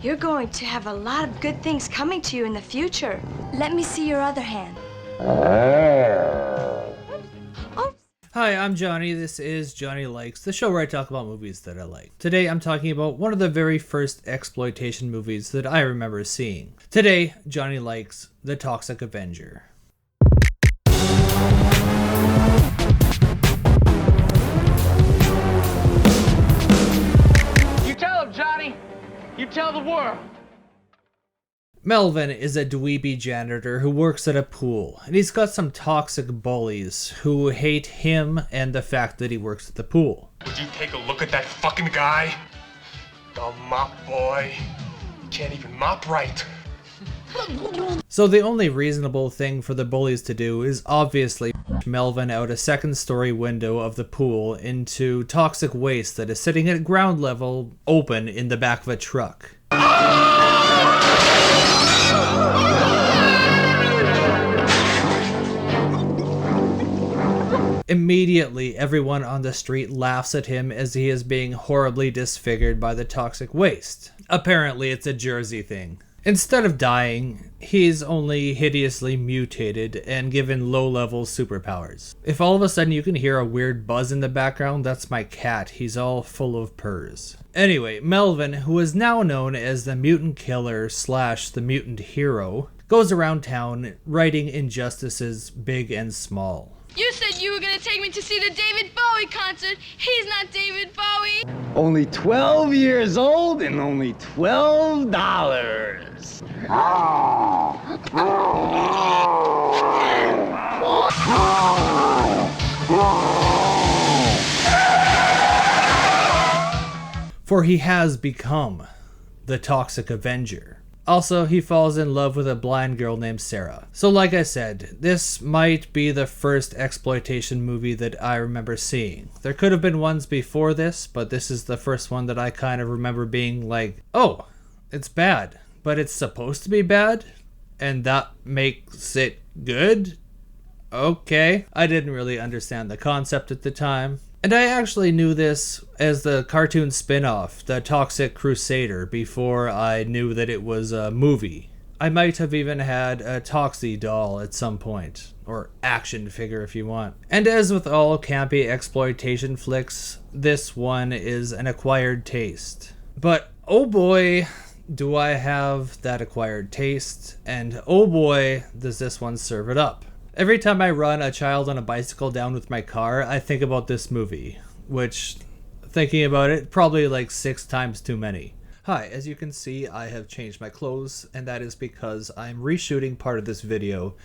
You're going to have a lot of good things coming to you in the future. Let me see your other hand. Oh. Hi, I'm Johnny. This is Johnny Likes, the show where I talk about movies that I like. Today I'm talking about one of the very first exploitation movies that I remember seeing. Today, Johnny likes The Toxic Avenger. You tell him, Johnny! You tell the world! Melvin is a dweeby janitor who works at a pool, and he's got some toxic bullies who hate him and the fact that he works at the pool. Would you take a look at that fucking guy? The mop boy. He can't even mop right. So the only reasonable thing for the bullies to do is obviously Melvin out a second-story window of the pool into toxic waste that is sitting at ground level open in the back of a truck. Immediately, everyone on the street laughs at him as he is being horribly disfigured by the toxic waste. Apparently, it's a Jersey thing. Instead of dying, he's only hideously mutated and given low-level superpowers. If all of a sudden you can hear a weird buzz in the background, that's my cat. He's all full of purrs. Anyway, Melvin, who is now known as the mutant killer / the mutant hero, goes around town writing injustices big and small. You said you were gonna take me to see the David Bowie concert. He's not David Bowie. Only 12 years old and only $12. For he has become the Toxic Avenger. Also, he falls in love with a blind girl named Sarah. So like I said, this might be the first exploitation movie that I remember seeing. There could have been ones before this, but this is the first one that I kind of remember being like, oh, it's bad, but it's supposed to be bad? And that makes it good? Okay. I didn't really understand the concept at the time. And I actually knew this as the cartoon spin-off, The Toxic Crusader, before I knew that it was a movie. I might have even had a Toxie doll at some point, or action figure if you want. And as with all campy exploitation flicks, this one is an acquired taste. But oh boy, do I have that acquired taste, and oh boy, does this one serve it up. Every time I run a child on a bicycle down with my car, I think about this movie, which, thinking about it, probably like 6 times too many. Hi, as you can see, I have changed my clothes, and that is because I'm reshooting part of this video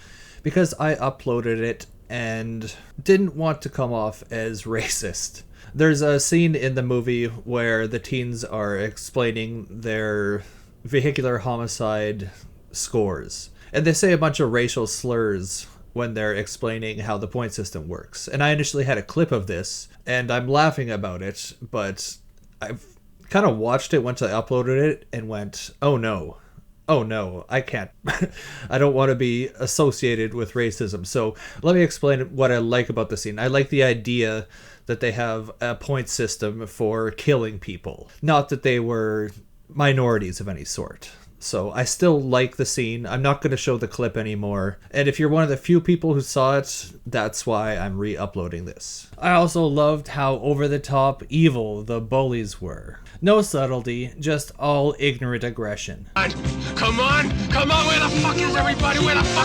because I uploaded it and didn't want to come off as racist. There's a scene in the movie where the teens are explaining their vehicular homicide scores, and they say a bunch of racial slurs when they're explaining how the point system works. And I initially had a clip of this, and I'm laughing about it, but I've kind of watched it once I uploaded it and went, oh no, I can't. I don't want to be associated with racism. So let me explain what I like about the scene. I like the idea that they have a point system for killing people, not that they were minorities of any sort. So I still like the scene. I'm not going to show the clip anymore. And if you're one of the few people who saw it, that's why I'm re-uploading this. I also loved how over-the-top evil the bullies were. No subtlety, just all ignorant aggression. Come on! Where the fuck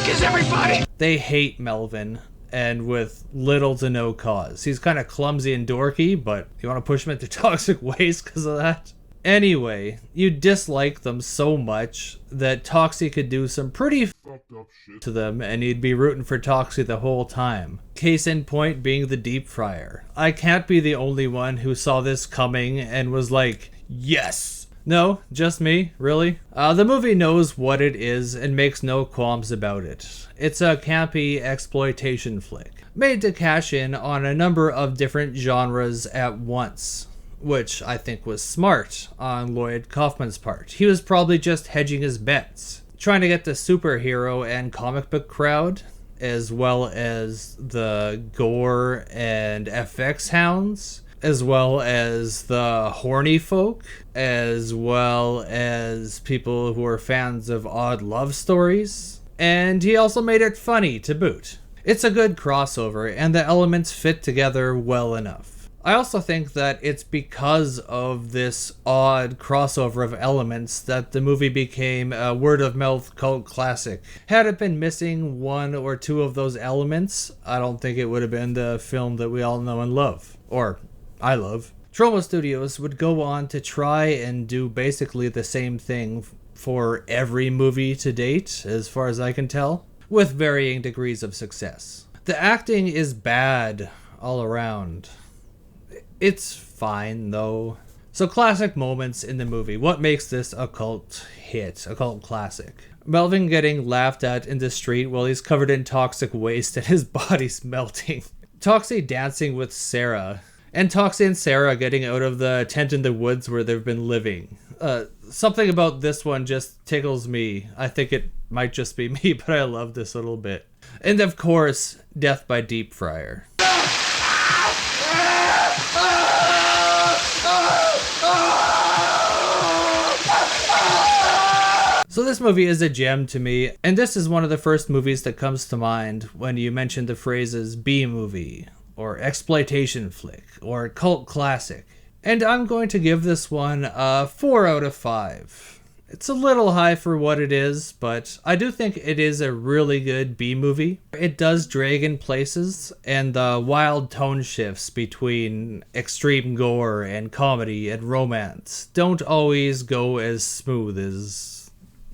is everybody? They hate Melvin, and with little to no cause. He's kind of clumsy and dorky, but you want to push him into toxic waste because of that? Anyway, you dislike them so much that Toxie could do some pretty fucked up shit to them, and you'd be rooting for Toxie the whole time. Case in point being the deep fryer. I can't be the only one who saw this coming and was like, yes! No, just me? Really? The movie knows what it is and makes no qualms about it. It's a campy exploitation flick, made to cash in on a number of different genres at once, which I think was smart on Lloyd Kaufman's part. He was probably just hedging his bets, trying to get the superhero and comic book crowd, as well as the gore and FX hounds, as well as the horny folk, as well as people who are fans of odd love stories, and he also made it funny to boot. It's a good crossover, and the elements fit together well enough. I also think that it's because of this odd crossover of elements that the movie became a word-of-mouth cult classic. Had it been missing one or two of those elements, I don't think it would have been the film that we all know and love. Or, I love. Troma Studios would go on to try and do basically the same thing for every movie to date, as far as I can tell, with varying degrees of success. The acting is bad all around. It's fine, though. So classic moments in the movie. What makes this a cult hit, a cult classic? Melvin getting laughed at in the street while he's covered in toxic waste and his body's melting. Toxie dancing with Sarah. And Toxie and Sarah getting out of the tent in the woods where they've been living. Something about this one just tickles me. I think it might just be me, but I love this little bit. And of course, death by deep fryer. So this movie is a gem to me, and this is one of the first movies that comes to mind when you mention the phrases B-movie, or exploitation flick, or cult classic. And I'm going to give this one a 4 out of 5. It's a little high for what it is, but I do think it is a really good B-movie. It does drag in places, and the wild tone shifts between extreme gore and comedy and romance don't always go as smooth as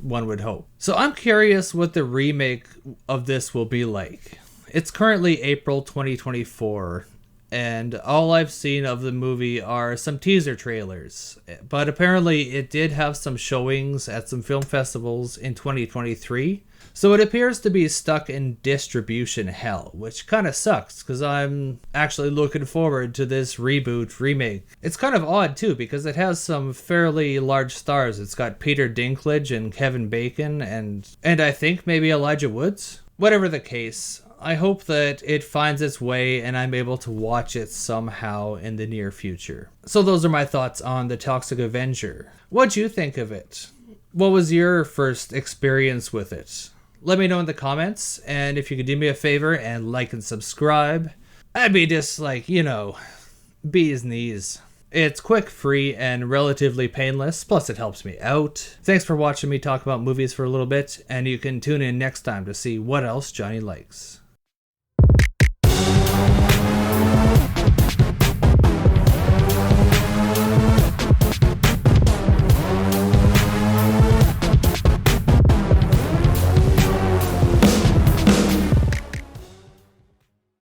one would hope. So I'm curious what the remake of this will be like. It's currently April 2024, and all I've seen of the movie are some teaser trailers. But apparently it did have some showings at some film festivals in 2023. So it appears to be stuck in distribution hell, which kind of sucks because I'm actually looking forward to this reboot remake. It's kind of odd too because it has some fairly large stars. It's got Peter Dinklage and Kevin Bacon and I think maybe Elijah Woods. Whatever the case, I hope that it finds its way and I'm able to watch it somehow in the near future. So those are my thoughts on the Toxic Avenger. What'd you think of it? What was your first experience with it? Let me know in the comments, and if you could do me a favor and like and subscribe, I'd be just like, bee's knees. It's quick, free, and relatively painless, plus it helps me out. Thanks for watching me talk about movies for a little bit, and you can tune in next time to see what else Johnny likes.